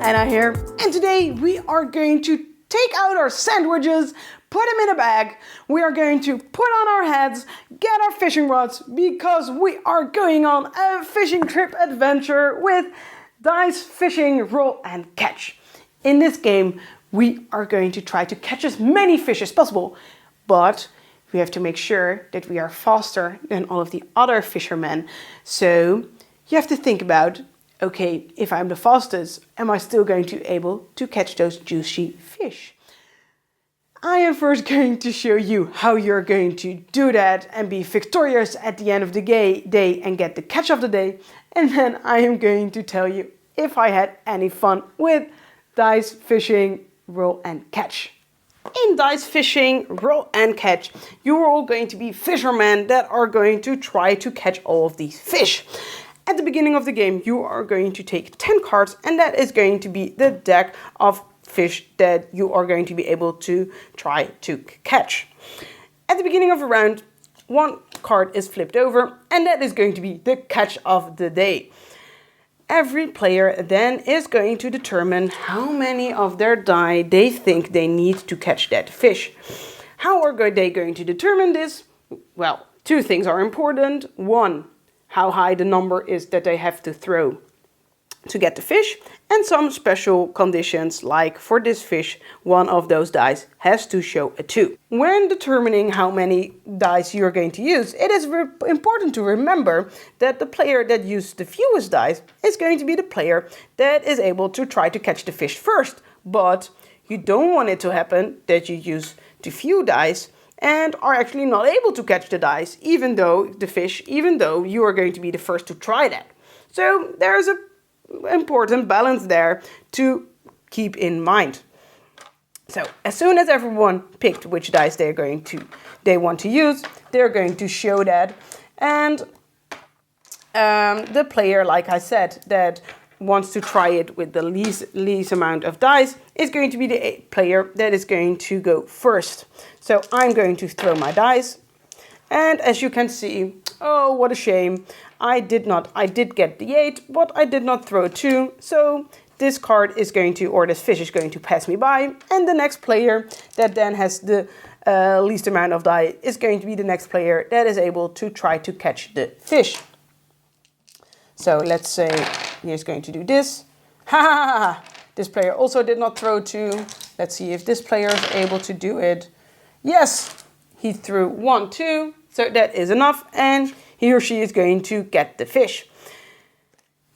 Anna here, and today we are going to take out our sandwiches, put them in a bag, we are going to put on our hats, get our fishing rods, because we are going on a fishing trip adventure with Dice Fishing Roll and Catch. In this game, we are going to try to catch as many fish as possible, but we have to make sure that we are faster than all of the other fishermen. So you have to think about, okay, if I'm the fastest, am I still going to be able to catch those juicy fish? I am first going to show you how you're going to do that and be victorious at the end of the day and get the catch of the day. And then I am going to tell you if I had any fun with Dice Fishing Roll and Catch. In Dice Fishing Roll and Catch, you are all going to be fishermen that are going to try to catch all of these fish. At the beginning of the game, you are going to take 10 cards, and that is going to be the deck of fish that you are going to be able to try to catch. At the beginning of a round, one card is flipped over, and that is going to be the catch of the day. Every player then is going to determine how many of their die they think they need to catch that fish. How are they going to determine this? Well, two things are important. One, how high the number is that they have to throw to get the fish, and some special conditions, like for this fish, one of those dice has to show a 2. When determining how many dice you're going to use, it is important to remember that the player that used the fewest dice is going to be the player that is able to try to catch the fish first. But you don't want it to happen that you use too few dice and are actually not able to catch the dice, even though you are going to be the first to try that. So there's an important balance there to keep in mind. So as soon as everyone picked which dice they want to use, they're going to show that, and the player, like I said, that wants to try it with the least amount of dice is going to be the player that is going to go first. So I'm going to throw my dice, and as you can see, oh, what a shame, I did get the 8, but I did not throw 2, so this card is going to, or this fish is going to pass me by, and the next player that then has the least amount of die is going to be the next player that is able to try to catch the fish. So let's say he is going to do this. Ha ha ha ha! This player also did not throw 2. Let's see if this player is able to do it. Yes! He threw 1, 2, so that is enough, and he or she is going to get the fish.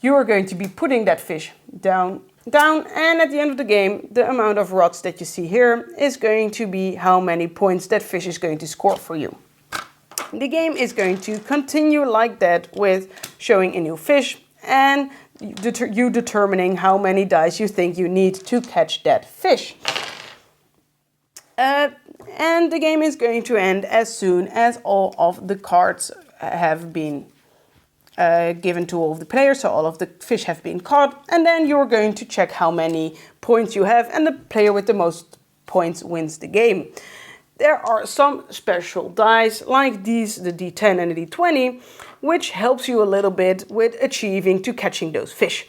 You are going to be putting that fish down, and at the end of the game, the amount of rods that you see here is going to be how many points that fish is going to score for you. The game is going to continue like that with showing a new fish and you determining how many dice you think you need to catch that fish. And the game is going to end as soon as all of the cards have been given to all of the players, so all of the fish have been caught, and then you're going to check how many points you have, and the player with the most points wins the game. There are some special dice like these, the D10 and the D20, which helps you a little bit with achieving to catching those fish.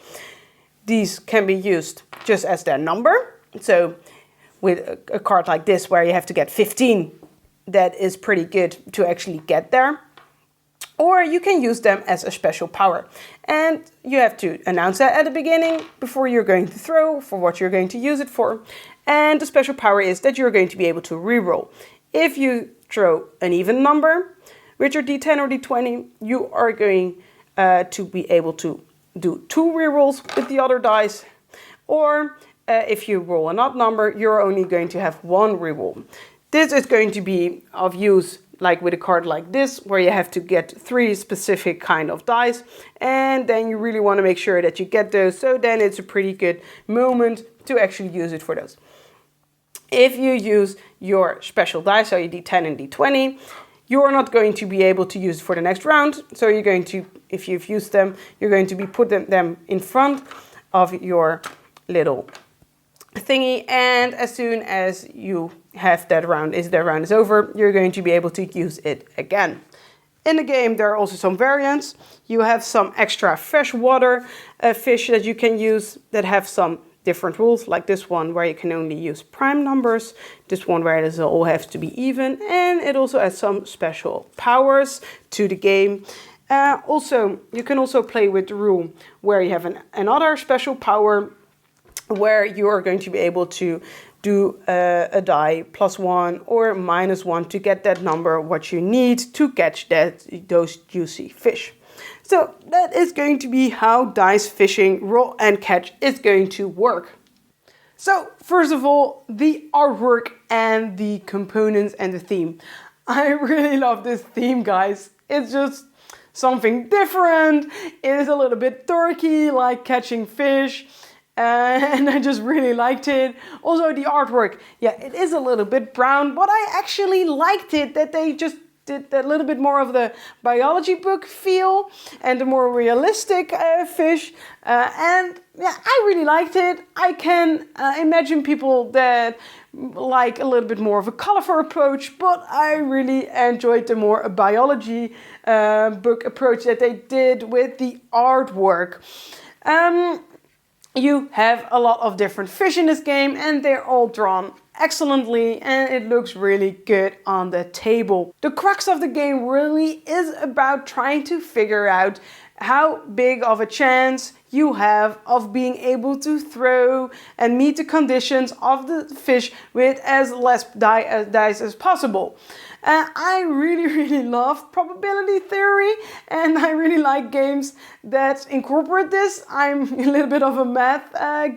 These can be used just as their number, so with a card like this where you have to get 15, that is pretty good to actually get there. Or you can use them as a special power. And you have to announce that at the beginning before you're going to throw for what you're going to use it for. And the special power is that you're going to be able to reroll. If you throw an even number with your D10 or D20, you are going to be able to do 2 rerolls with the other dice. Or if you roll an odd number, you're only going to have 1 reroll. This is going to be of use like with a card like this, where you have to get 3 specific kind of dice, and then you really want to make sure that you get those, so then it's a pretty good moment to actually use it for those. If you use your special dice, so your D10 and D20, you're not going to be able to use it for the next round, so you're going to, if you've used them, you're going to be putting them in front of your little thingy, and as soon as you have that round is over, you're going to be able to use it again. In the game, there are also some variants. You have some extra freshwater fish that you can use that have some different rules, like this one where you can only use prime numbers, this one where it all has to be even, and it also has some special powers to the game. Also, you can also play with the rule where you have another special power where you are going to be able to do a die +1 or -1 to get that number what you need to catch those juicy fish. So that is going to be how dice fishing roll and catch is going to work. So first of all, the artwork and the components and the theme. I really love this theme, guys. It's just something different. It is a little bit dorky, like catching fish. And I just really liked it. Also the artwork, yeah, it is a little bit brown, but I actually liked it that they just did a little bit more of the biology book feel and the more realistic fish. And yeah, I really liked it. I can imagine people that like a little bit more of a colorful approach, but I really enjoyed the more biology book approach that they did with the artwork. You have a lot of different fish in this game and they're all drawn excellently and it looks really good on the table. The crux of the game really is about trying to figure out how big of a chance you have of being able to throw and meet the conditions of the fish with as less dice as possible. I really love probability theory and I really like games that incorporate this. I'm a little bit of a math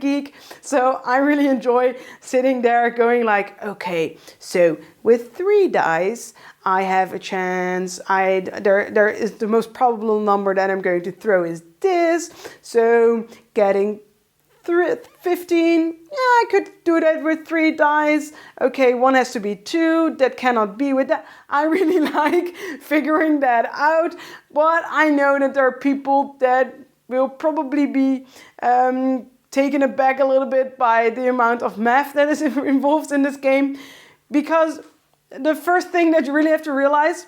geek, so I really enjoy sitting there going like, okay, so with 3 dice, I have a chance. There is the most probable number that I'm going to throw is this, so getting 15, yeah, I could do that with 3 dice. Okay, 1 has to be 2, that cannot be with that. I really like figuring that out, but I know that there are people that will probably be taken aback a little bit by the amount of math that is involved in this game, because the first thing that you really have to realize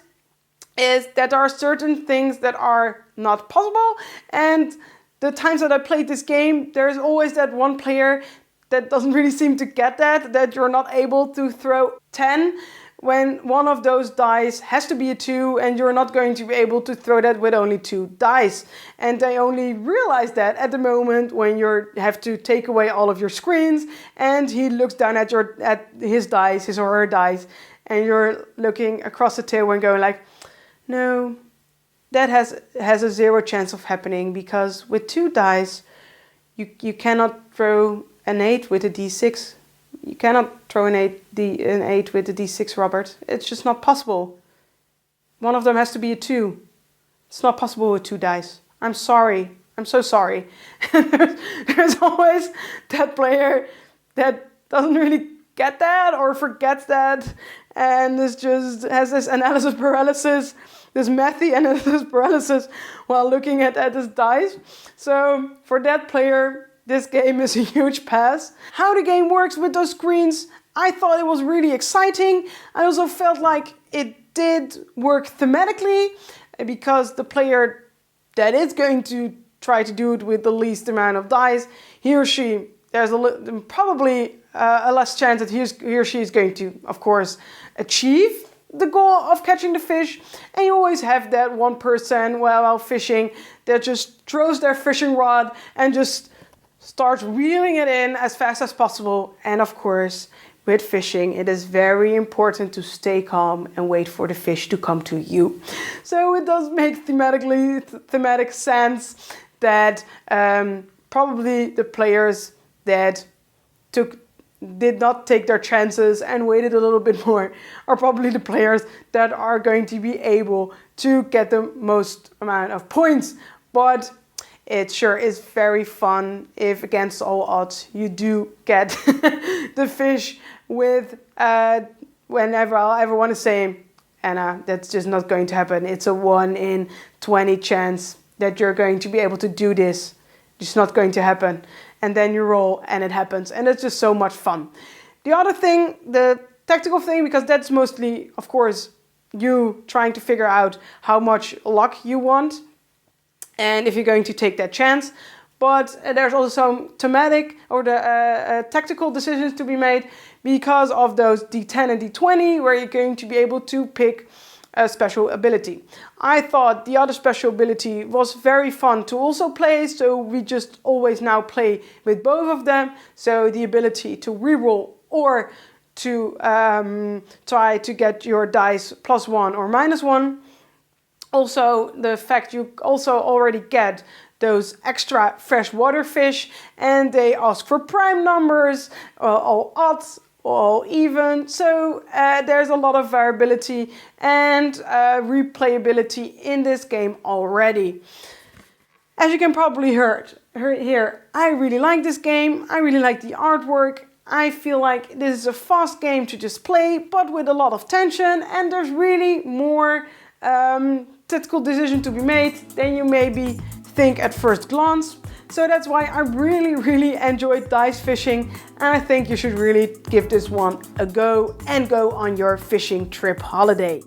is that there are certain things that are not possible, and the times that I played this game, there's always that one player that doesn't really seem to get that you're not able to throw 10 when one of those dice has to be a 2 and you're not going to be able to throw that with only 2 dice. And they only realize that at the moment when you have to take away all of your screens and he looks down at his dice, his or her dice, and you're looking across the table and going like, no, that has a 0 chance of happening, because with 2 dice, you cannot throw an 8 with a d6. You cannot throw an 8 with a d6, Robert. It's just not possible. One of them has to be a 2. It's not possible with 2 dice. I'm sorry. I'm so sorry. There's always that player that doesn't really get that or forgets that, and this just has this analysis paralysis, this mathy analysis paralysis while looking at this dice. So for that player, this game is a huge pass. How the game works with those screens, I thought it was really exciting. I also felt like it did work thematically, because the player that is going to try to do it with the least amount of dice, he or she, there's probably a less chance that he or she is going to, of course, achieve the goal of catching the fish. And you always have that one person while fishing that just throws their fishing rod and just starts reeling it in as fast as possible. And of course, with fishing, it is very important to stay calm and wait for the fish to come to you. So it does make thematic sense that probably the players that did not take their chances and waited a little bit more are probably the players that are going to be able to get the most amount of points. But it sure is very fun if, against all odds, you do get the fish with whenever I'll ever want to say, Anna, that's just not going to happen. It's a 1 in 20 chance that you're going to be able to do this. It's not going to happen. And then you roll and it happens. And it's just so much fun. The other thing, the tactical thing, because that's mostly, of course, you trying to figure out how much luck you want and if you're going to take that chance. but there's also some thematic or the tactical decisions to be made because of those D10 and D20, where you're going to be able to pick a special ability. I thought the other special ability was very fun to also play, so we just always now play with both of them. So the ability to reroll or to try to get your dice +1 or -1. Also, the fact you also already get those extra freshwater fish, and they ask for prime numbers, all odds, all even. So there's a lot of variability and replayability in this game already. As you can probably hear, I really like this game. I really like the artwork. I feel like this is a fast game to just play, but with a lot of tension, and there's really more tactical decision to be made than you maybe think at first glance. So that's why I really enjoyed dice fishing, and I think you should really give this one a go and go on your fishing trip holiday.